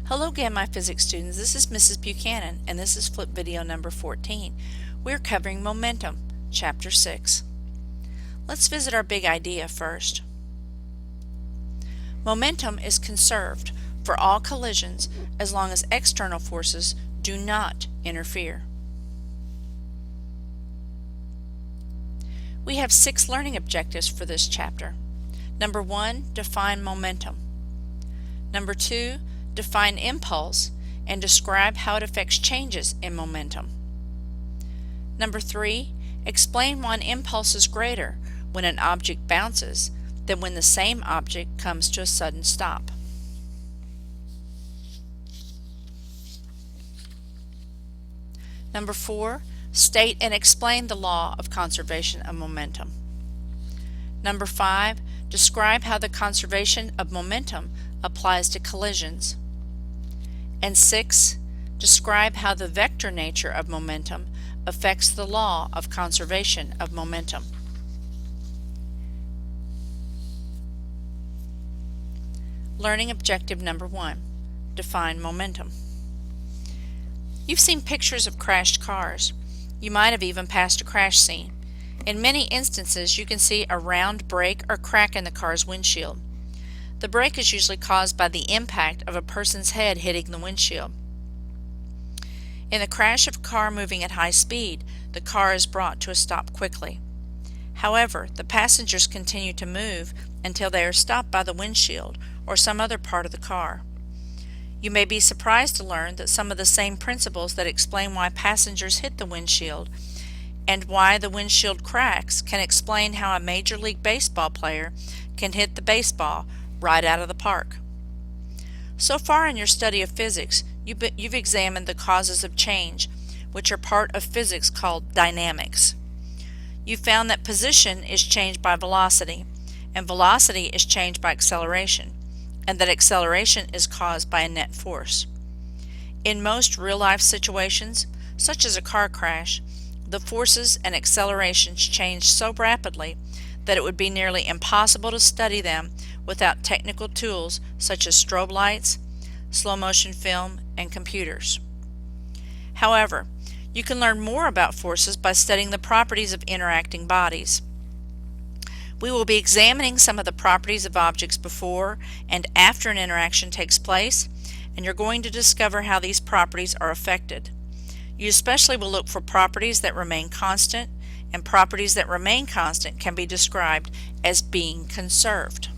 Hello again, my physics students. This is Mrs. Buchanan, and this is flip video number 14. We're covering momentum, chapter 6. Let's visit our big idea first. Momentum is conserved for all collisions as long as external forces do not interfere. We have 6 learning objectives for this chapter. Number 1, define momentum. Number 2, define impulse and describe how it affects changes in momentum. Number 3, explain why an impulse is greater when an object bounces than when the same object comes to a sudden stop. Number 4, state and explain the law of conservation of momentum. Number 5, describe how the conservation of momentum applies to collisions. And 6, describe how the vector nature of momentum affects the law of conservation of momentum. Learning objective number 1, define momentum. You've seen pictures of crashed cars. You might have even passed a crash scene. In many instances, you can see a round break or crack in the car's windshield. The break is usually caused by the impact of a person's head hitting the windshield. In the crash of a car moving at high speed, the car is brought to a stop quickly. However, the passengers continue to move until they are stopped by the windshield or some other part of the car. You may be surprised to learn that some of the same principles that explain why passengers hit the windshield and why the windshield cracks can explain how a Major League Baseball player can hit the baseball right out of the park. So far in your study of physics, you've examined the causes of change, which are part of physics called dynamics. You found that position is changed by velocity, and velocity is changed by acceleration, and that acceleration is caused by a net force. In most real-life situations, such as a car crash, the forces and accelerations change so rapidly that it would be nearly impossible to study them without technical tools such as strobe lights, slow-motion film, and computers. However, you can learn more about forces by studying the properties of interacting bodies. We will be examining some of the properties of objects before and after an interaction takes place, and you're going to discover how these properties are affected. You especially will look for properties that remain constant, and properties that remain constant can be described as being conserved.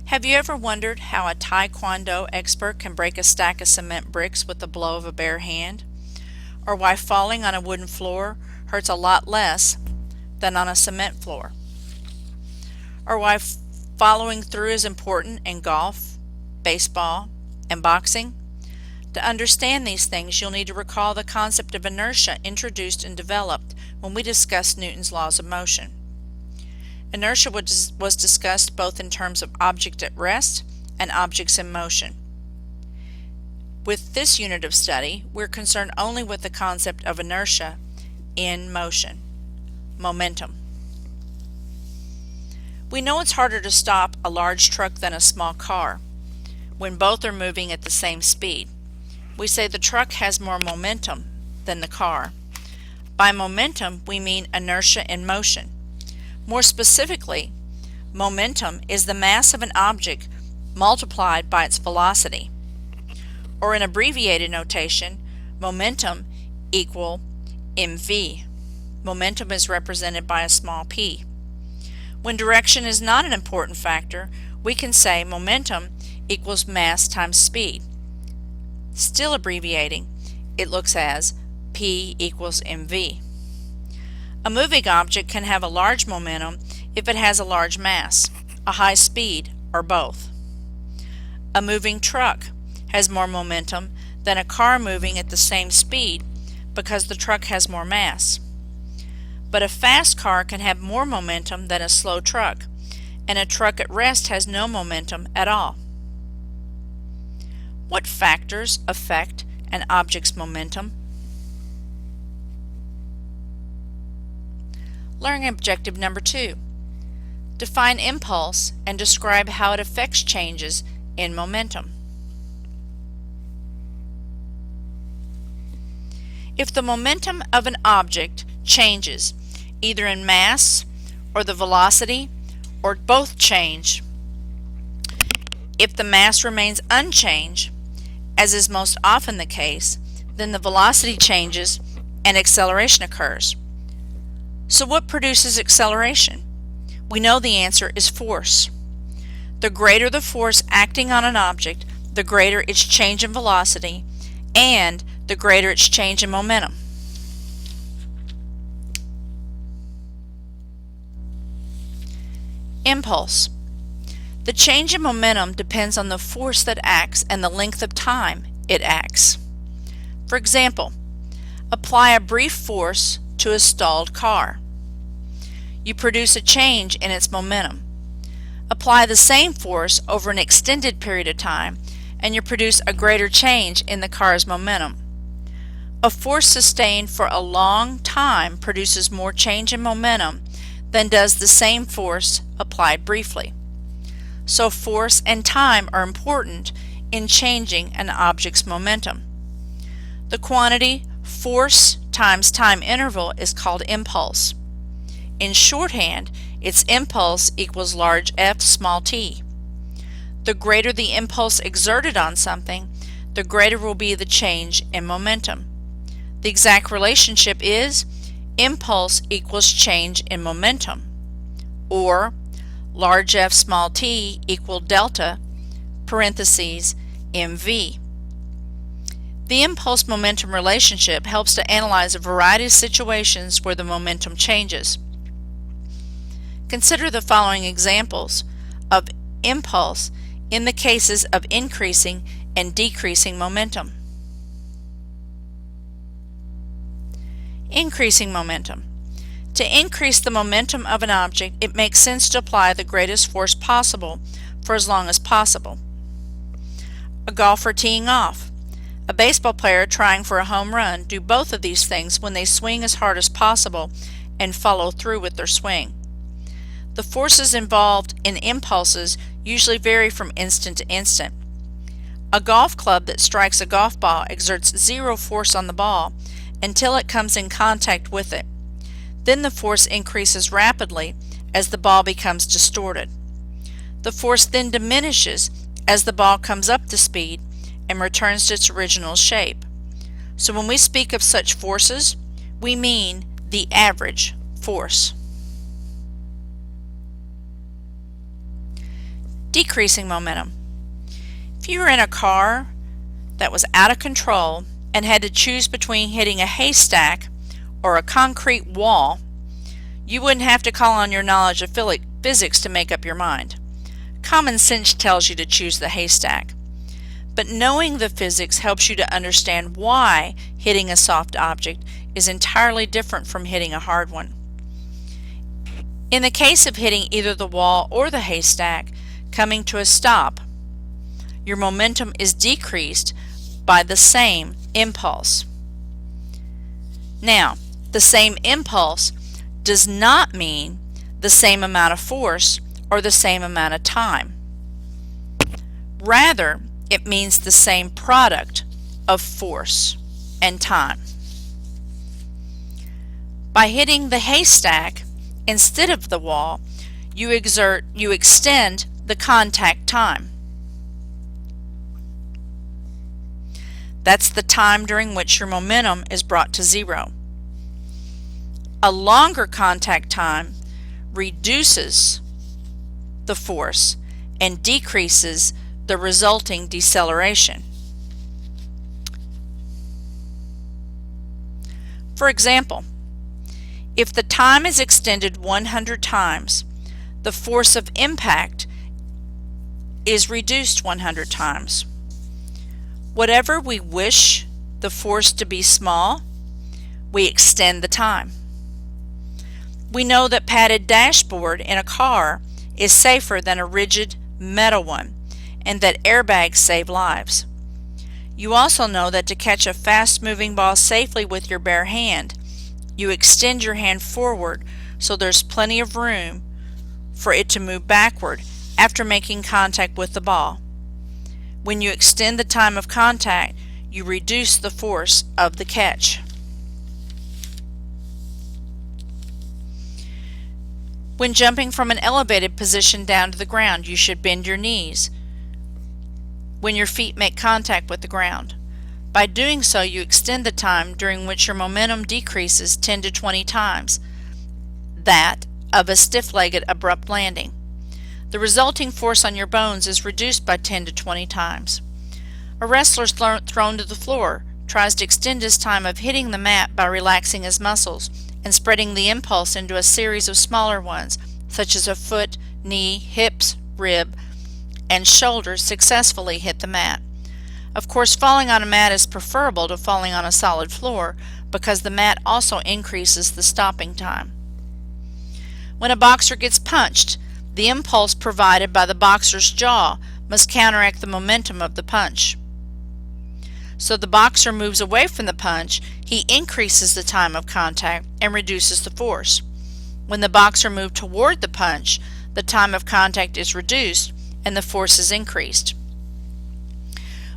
Have you ever wondered how a Taekwondo expert can break a stack of cement bricks with the blow of a bare hand? Or why falling on a wooden floor hurts a lot less than on a cement floor? Or why following through is important in golf, baseball, and boxing? To understand these things, you'll need to recall the concept of inertia introduced and developed when we discussed Newton's laws of motion. Inertia was discussed both in terms of object at rest and objects in motion. With this unit of study, we're concerned only with the concept of inertia in motion, momentum. We know it's harder to stop a large truck than a small car when both are moving at the same speed. We say the truck has more momentum than the car. By momentum, we mean inertia in motion. More specifically, momentum is the mass of an object multiplied by its velocity. Or in abbreviated notation, momentum equal mv. Momentum is represented by a small p. When direction is not an important factor, we can say momentum equals mass times speed. Still abbreviating, it looks as p equals mv. A moving object can have a large momentum if it has a large mass, a high speed, or both. A moving truck has more momentum than a car moving at the same speed because the truck has more mass. But a fast car can have more momentum than a slow truck, and a truck at rest has no momentum at all. What factors affect an object's momentum? Learning objective number 2. Define impulse and describe how it affects changes in momentum. If the momentum of an object changes, either in mass or the velocity, or both change, if the mass remains unchanged, as is most often the case, then the velocity changes and acceleration occurs. So what produces acceleration? We know the answer is force. The greater the force acting on an object, the greater its change in velocity, and the greater its change in momentum. Impulse. The change in momentum depends on the force that acts and the length of time it acts. For example, apply a brief force to a stalled car. You produce a change in its momentum. Apply the same force over an extended period of time and you produce a greater change in the car's momentum. A force sustained for a long time produces more change in momentum than does the same force applied briefly. So force and time are important in changing an object's momentum. The quantity force times time interval is called impulse. In shorthand, its impulse equals large F small t. The greater the impulse exerted on something, the greater will be the change in momentum. The exact relationship is impulse equals change in momentum, or large F small t equal delta parentheses mv. The impulse-momentum relationship helps to analyze a variety of situations where the momentum changes. Consider the following examples of impulse in the cases of increasing and decreasing momentum. Increasing momentum. To increase the momentum of an object, it makes sense to apply the greatest force possible for as long as possible. A golfer teeing off. A baseball player trying for a home run do both of these things when they swing as hard as possible and follow through with their swing. The forces involved in impulses usually vary from instant to instant. A golf club that strikes a golf ball exerts zero force on the ball until it comes in contact with it. Then the force increases rapidly as the ball becomes distorted. The force then diminishes as the ball comes up to speed and returns to its original shape. So when we speak of such forces, we mean the average force. Decreasing momentum. If you were in a car that was out of control and had to choose between hitting a haystack or a concrete wall, you wouldn't have to call on your knowledge of physics to make up your mind. Common sense tells you to choose the haystack. But knowing the physics helps you to understand why hitting a soft object is entirely different from hitting a hard one. In the case of hitting either the wall or the haystack, coming to a stop, your momentum is decreased by the same impulse. Now, the same impulse does not mean the same amount of force or the same amount of time. Rather, it means the same product of force and time. By hitting the haystack instead of the wall, you extend the contact time. That's the time during which your momentum is brought to zero. A longer contact time reduces the force and decreases the resulting deceleration. For example, if the time is extended 100 times, the force of impact is reduced 100 times. Whatever we wish the force to be small, we extend the time. We know that padded dashboard in a car is safer than a rigid metal one, and that airbags save lives. You also know that to catch a fast-moving ball safely with your bare hand, you extend your hand forward so there's plenty of room for it to move backward after making contact with the ball. When you extend the time of contact, you reduce the force of the catch. When jumping from an elevated position down to the ground, you should bend your knees when your feet make contact with the ground. By doing so, you extend the time during which your momentum decreases 10 to 20 times that of a stiff-legged abrupt landing. The resulting force on your bones is reduced by 10 to 20 times. A wrestler thrown to the floor tries to extend his time of hitting the mat by relaxing his muscles and spreading the impulse into a series of smaller ones, such as a foot, knee, hips, rib, and shoulders successfully hit the mat. Of course, falling on a mat is preferable to falling on a solid floor because the mat also increases the stopping time. When a boxer gets punched, the impulse provided by the boxer's jaw must counteract the momentum of the punch. So the boxer moves away from the punch, he increases the time of contact and reduces the force. When the boxer moves toward the punch, the time of contact is reduced and the force is increased.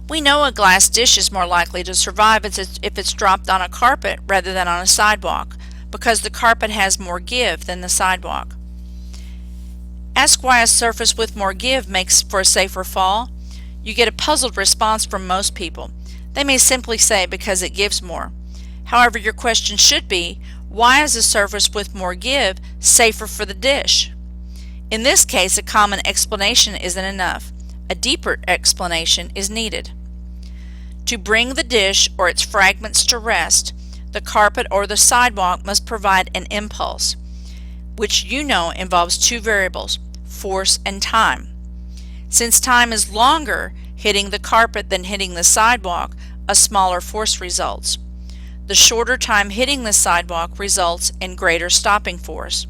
We know a glass dish is more likely to survive if it's dropped on a carpet rather than on a sidewalk, because the carpet has more give than the sidewalk. Ask why a surface with more give makes for a safer fall. You get a puzzled response from most people. They may simply say because it gives more. However, your question should be, why is a surface with more give safer for the dish? In this case, a common explanation isn't enough. A deeper explanation is needed. To bring the dish or its fragments to rest, the carpet or the sidewalk must provide an impulse, which you know involves two variables, force and time. Since time is longer hitting the carpet than hitting the sidewalk, a smaller force results. The shorter time hitting the sidewalk results in greater stopping force.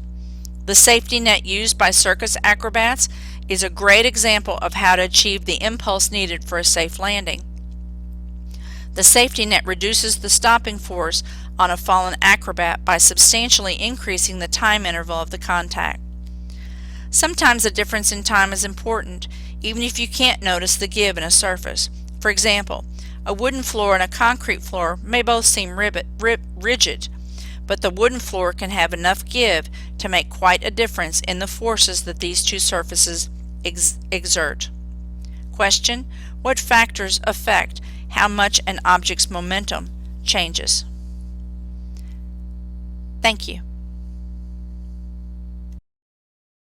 The safety net used by circus acrobats is a great example of how to achieve the impulse needed for a safe landing. The safety net reduces the stopping force on a fallen acrobat by substantially increasing the time interval of the contact. Sometimes the difference in time is important, even if you can't notice the give in a surface. For example, a wooden floor and a concrete floor may both seem rigid, but the wooden floor can have enough give to make quite a difference in the forces that these two surfaces exert. Question: what factors affect how much an object's momentum changes? Thank you.